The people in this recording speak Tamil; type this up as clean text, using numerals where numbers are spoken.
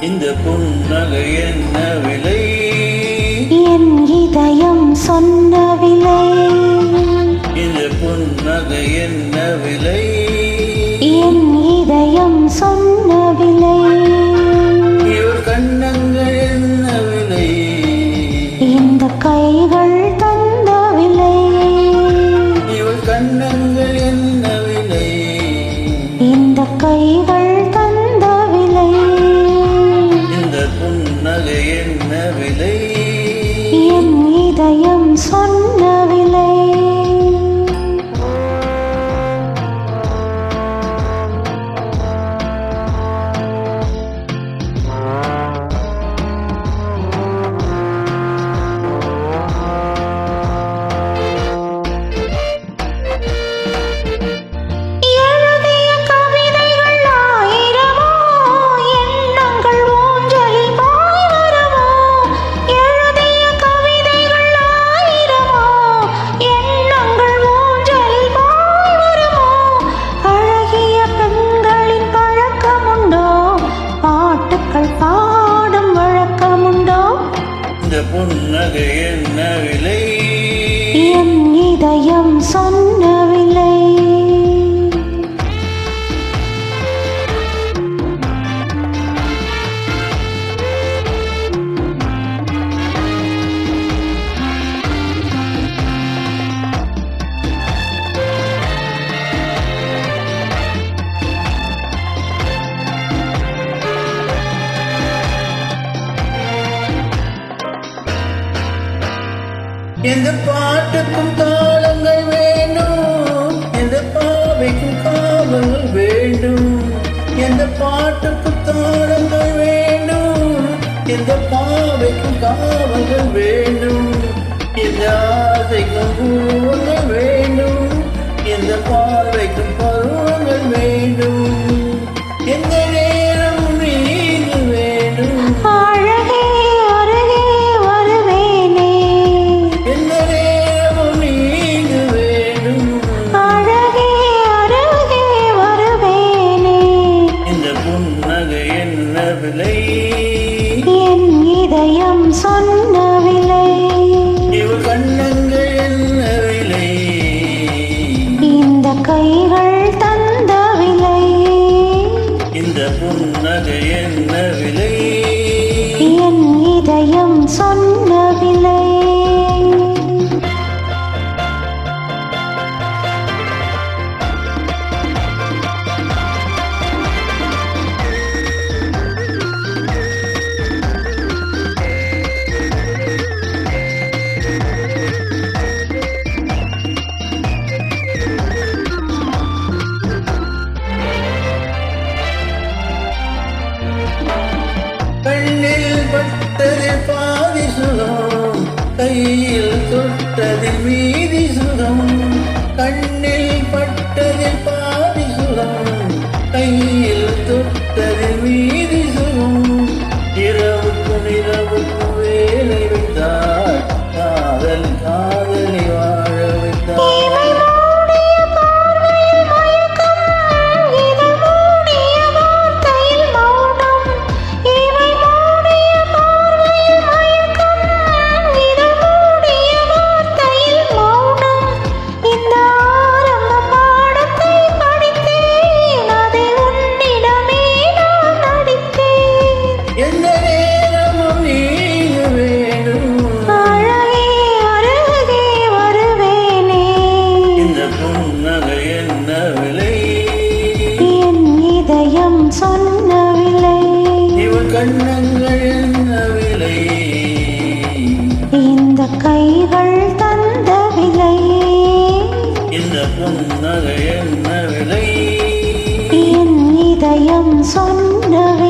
இந்த புன்னகை என்ன விலை? என் இதயம் சொன்ன விலை. இந்த புன்னகை என்ன விலை? என் இதயம் சொன்ன விலை. இவள் கண்ணங்கள் என்ன விலை? இந்த கைகள் தந்த விலை. இவள் கண்ணங்கள் என்ன விலை? இந்த கைகள் தந்த விலை. இந்த புன்னகை என்ன விலை? என் இதயம் சொன்ன விலை. பாடும் வழக்கமுண்டோ? இந்த புன்னகை என்ன விலை? என் இதயம் சொன்ன விலை. எந்த பாட்டுக்கும் தாளங்கள் வேண்டும், எந்த பாவைக்கும் காவல்கள் வேண்டும். எந்த பாட்டுக்கும் தாளங்கள் வேண்டும், எந்த பாவைக்கும் காவல்கள் வேண்டும். எந்த ஆசைக்கும் பூவங்கள் வேண்டும், எந்த பார்வைக்கும் பருவங்கள் வேண்டும். எந்த நேரம் நீங்க வேண்டும். அழகே அருகே வருவேனே. எந்த நேரம் நீங்க வேண்டும். அழகே அருகே வருவேனே. இந்த புன்னகை என்ன விலை? என் இதயம் சொன்ன விலை. இவள் கண்ணங்கள் என்ன விலை? இந்த கைகள் தந்த விலை. இந்த புன்னகை என்ன விலை? என் இதயம் சொன்ன விலை. கண்ணில் பட்டதில் பாதி சுகம், கையில் தொட்டதில் மீதி சுகம். கண்ணில் பட்டதில் பாதி சுகம், கையில் தொட்டதில் மீதி சுகம். இரவுக்கும் இரவுக்கும் வேலை வைத்தார், காதல் காதலி வாழ வைத்தார். சொன்ன விலை. இவள் கண்ணங்கள் என்ன விலை? இந்த கைகள் தந்த விலை. இந்த புன்னகை என்ன விலை? என் இதயம் சொன்ன விலை.